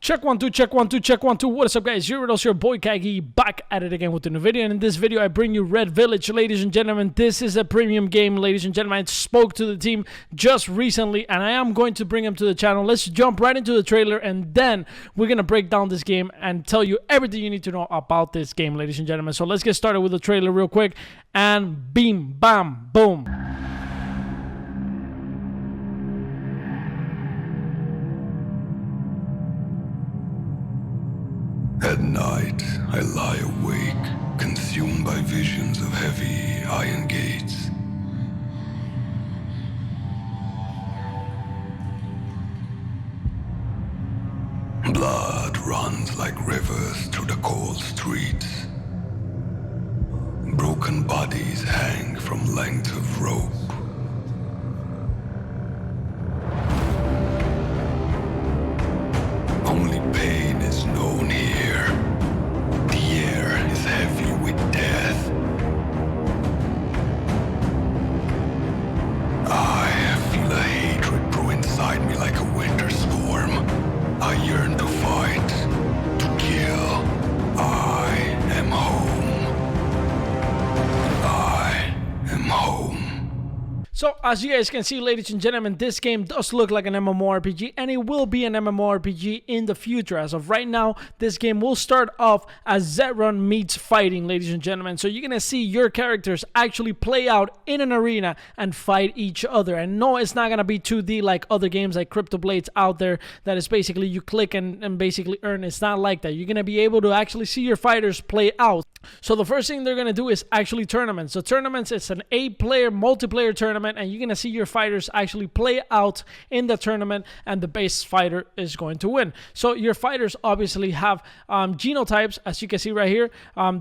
Check one, two, check one, two, check one, two. What is up, guys? Here it is, your boy CAGYJAN, back at it again with a new video. And in this video, I bring you Red Village, ladies and gentlemen. This is a premium game, ladies and gentlemen. I spoke to the team just recently, and I am going to bring them to the channel. Let's jump right into the trailer, and then we're going to break down this game and tell you everything you need to know about this game, ladies and gentlemen. So let's get started with the trailer real quick, and beam, bam, boom. At night, I lie awake, consumed by visions of heavy iron gates. Blood runs like rivers through the cold streets. Broken bodies hang from lengths of rope. Only pain is known here. The air is heavy with death. I feel a hatred grow inside me like a winter storm. I yearn to fight, to kill. I am home. I am home. So, as you guys can see, ladies and gentlemen, this game does look like an MMORPG, and it will be an MMORPG in the future. As of right now, this game will start off as Zedrun meets fighting, ladies and gentlemen. So you're going to see your characters actually play out in an arena and fight each other. And no, it's not going to be 2D like other games like CryptoBlades out there that is basically you click and basically earn. It's not like that. You're going to be able to actually see your fighters play out. So the first thing they're going to do is actually tournaments. So tournaments, it's an 8-player multiplayer tournament, and you're going to see your fighters actually play out in the tournament, and the base fighter is going to win. So your fighters obviously have genotypes, as you can see right here.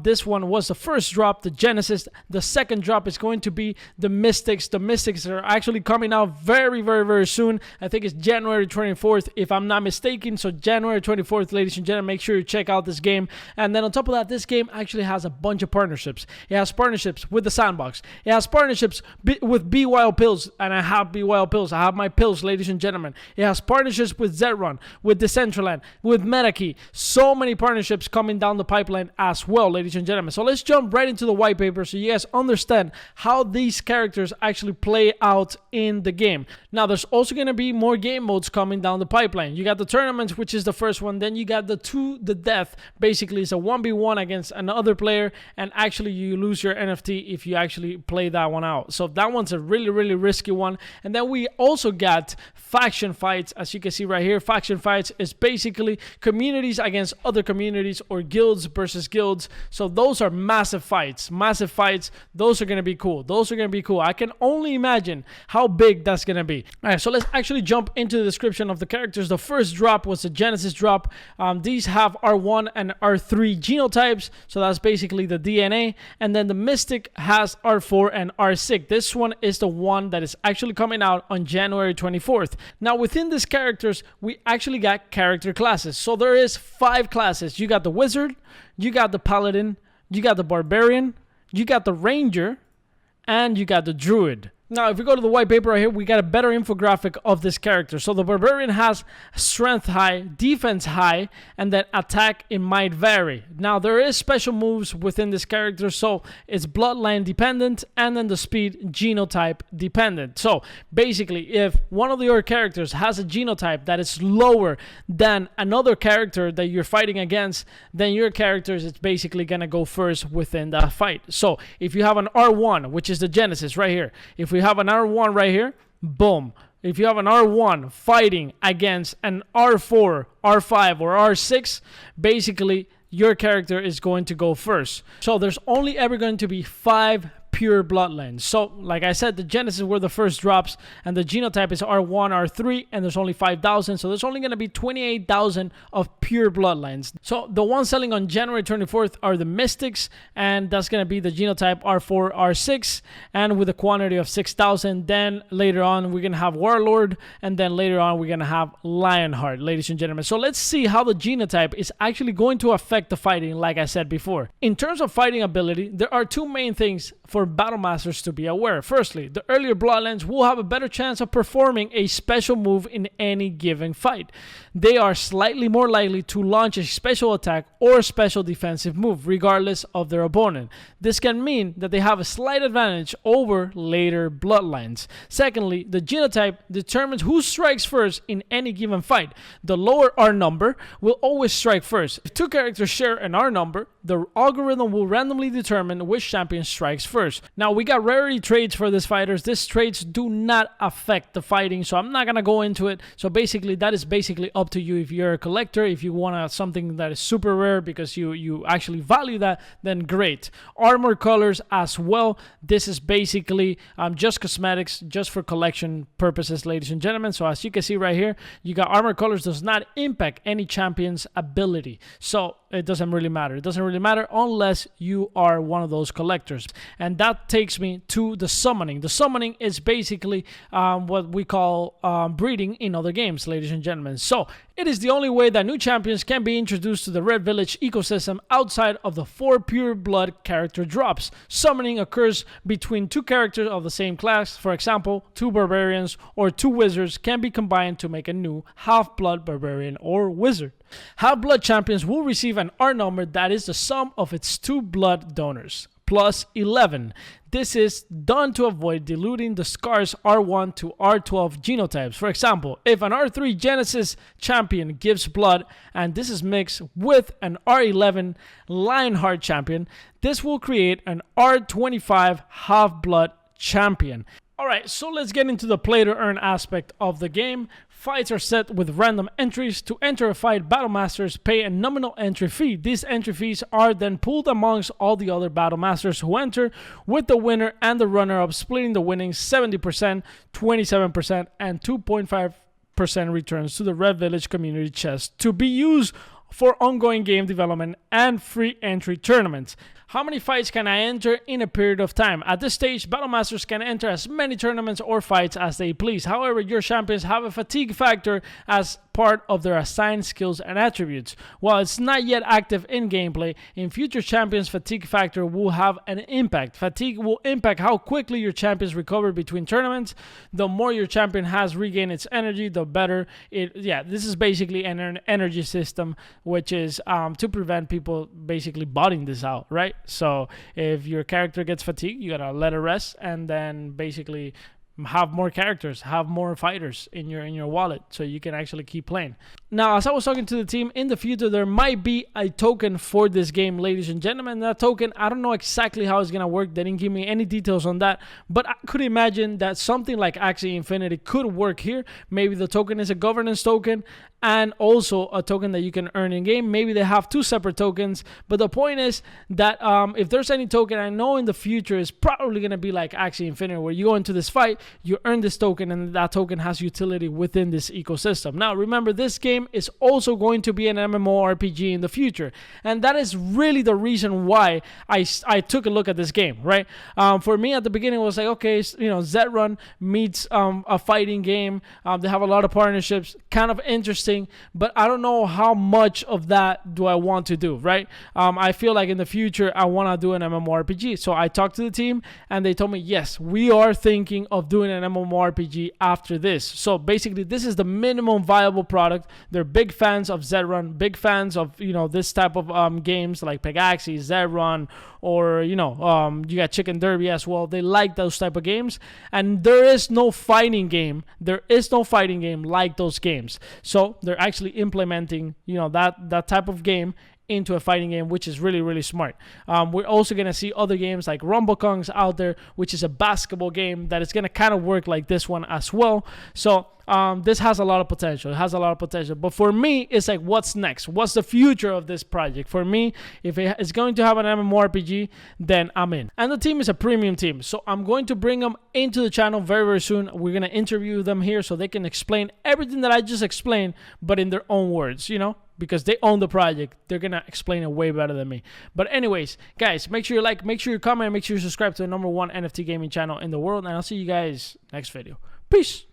This one was the first drop, the Genesis. The second drop is going to be the Mystics. The Mystics are actually coming out very, very, very soon. I think it's January 24th, if I'm not mistaken. So January 24th, ladies and gentlemen, make sure you check out this game. And then on top of that, this game actually has a bunch of partnerships. It has partnerships with the Sandbox. It has partnerships with BYO Pills, and I have BYO Pills. I have my pills, ladies and gentlemen. It has partnerships with Zedrun, with Decentraland, with Metaki. So many partnerships coming down the pipeline as well, ladies and gentlemen. So let's jump right into the white paper so you guys understand how these characters actually play out in the game. Now, there's also going to be more game modes coming down the pipeline. You got the tournaments, which is the first one. Then you got the to the death. Basically, it's a 1v1 against another player, and actually you lose your NFT if you actually play that one out. So that one's a really, really risky one. And then we also got faction fights, as you can see right here. Faction fights is basically communities against other communities, or guilds versus guilds. So those are massive fights. Massive fights. Those are going to be cool. Those are going to be cool. I can only imagine how big that's going to be. All right, so let's actually jump into the description of the characters. The first drop was the Genesis drop. These have R1 and R3 genotypes. So that's basically the DNA. And then the Mystic has R4 and R6. This one is the one that is actually coming out on January 24th. Now, within these characters, we actually got character classes. So there is 5 classes. You got the Wizard, you got the Paladin, you got the Barbarian, you got the Ranger, and you got the Druid. Now, if we go to the white paper right here, we got a better infographic of this character. So the Barbarian has strength high, defense high, and then attack it might vary. Now, there is special moves within this character, so it's bloodline dependent, and then the speed genotype dependent. So basically, if one of your characters has a genotype that is lower than another character that you're fighting against, then your character is basically going to go first within that fight. So if you have an R1, which is the Genesis right here, if we have an R1 right here, boom. If you have an R1 fighting against an R4, R5, or R6, basically your character is going to go first. So there's only ever going to be 5 pure bloodlines. So like I said, the Genesis were the first drops, and the genotype is R1, R3, and there's only 5,000. So there's only going to be 28,000 of pure bloodlines. So the ones selling on January 24th are the Mystics, and that's going to be the genotype R4, R6, and with a quantity of 6,000. Then later on, we're going to have Warlord, and then later on, we're going to have Lionheart, ladies and gentlemen. So let's see how the genotype is actually going to affect the fighting, like I said before. In terms of fighting ability, there are 2 main things for for Battle Masters to be aware. Firstly, the earlier Bloodlines will have a better chance of performing a special move in any given fight. They are slightly more likely to launch a special attack or a special defensive move, regardless of their opponent. This can mean that they have a slight advantage over later Bloodlines. Secondly, the genotype determines who strikes first in any given fight. The lower R number will always strike first. If two characters share an R number, the algorithm will randomly determine which champion strikes first. Now, we got rarity traits for these fighters. These traits do not affect the fighting, so I'm not going to go into it. So basically, that is basically up to you. If you're a collector, if you want something that is super rare because you actually value that, then great. Armor colors as well. This is basically just cosmetics, just for collection purposes, ladies and gentlemen. So as you can see right here, you got armor colors does not impact any champion's ability. So it doesn't really matter. It doesn't really matter unless you are one of those collectors. And that takes me to the summoning. The summoning is basically what we call breeding in other games, ladies and gentlemen. So it is the only way that new champions can be introduced to the Red Village ecosystem outside of the 4 pure blood character drops. Summoning occurs between 2 characters of the same class. For example, 2 barbarians or 2 wizards can be combined to make a new half-blood barbarian or wizard. Half-blood champions will receive an R number that is the sum of its 2 blood donors, plus 11. This is done to avoid diluting the scarce R1 to R12 genotypes. For example, if an R3 Genesis champion gives blood, and this is mixed with an R11 Lionheart champion, this will create an R25 half-blood champion. Alright, so let's get into the play to earn aspect of the game. Fights are set with random entries. To enter a fight, Battle Masters pay a nominal entry fee. These entry fees are then pooled amongst all the other Battle Masters who enter, with the winner and the runner-up splitting the winnings 70%, 27%, and 2.5% returns to the Red Village community chest to be used for ongoing game development and free entry tournaments. How many fights can I enter in a period of time? At this stage, Battle Masters can enter as many tournaments or fights as they please. However, your champions have a fatigue factor as part of their assigned skills and attributes. While it's not yet active in gameplay, in future champions, fatigue factor will have an impact. Fatigue will impact how quickly your champions recover between tournaments. The more your champion has regained its energy, the better it. Yeah, this is basically an energy system, which is to prevent people basically botting this out, right? So if your character gets fatigued, you gotta let it rest, and then basically have more characters, have more fighters in your wallet, so you can actually keep playing. Now, as I was talking to the team, in the future there might be a token for this game, ladies and gentlemen. That token, I don't know exactly how it's gonna work. They didn't give me any details on that, but I could imagine that something like Axie Infinity could work here. Maybe the token is a governance token and also a token that you can earn in game. Maybe they have 2 separate tokens, but the point is that if there's any token, I know in the future it's probably gonna be like Axie Infinity, where you go into this fight, you earn this token, and that token has utility within this ecosystem. Now, remember, this game is also going to be an MMORPG in the future, and that is really the reason why I took a look at this game, right? For me, at the beginning, it was like, okay, you know, Zrun meets a fighting game. They have a lot of partnerships, kind of interesting, but I don't know how much of that do I want to do, right? I feel like in the future, I want to do an MMORPG. So I talked to the team, and they told me, yes, we are thinking of doing an MMORPG after this. So basically, this is the minimum viable product. They're big fans of Zrun, big fans of, you know, this type of games like Pegaxi, Zrun, or, you know, you got Chicken Derby as well. They like those type of games, and there is no fighting game. There is no fighting game like those games. So they're actually implementing, you know, that type of game into a fighting game, which is really, really smart. We're also going to see other games like Rumble Kongs out there, which is a basketball game that is going to kind of work like this one as well. So this has a lot of potential. It has a lot of potential. But for me, it's like, what's next? What's the future of this project? For me, if it's going to have an MMORPG, then I'm in. And the team is a premium team. So I'm going to bring them into the channel very, very soon. We're going to interview them here so they can explain everything that I just explained, but in their own words, you know? Because they own the project, they're gonna explain it way better than me. But anyways, guys, make sure you like, make sure you comment, make sure you subscribe to the #1 NFT gaming channel in the world, and I'll see you guys next video. Peace.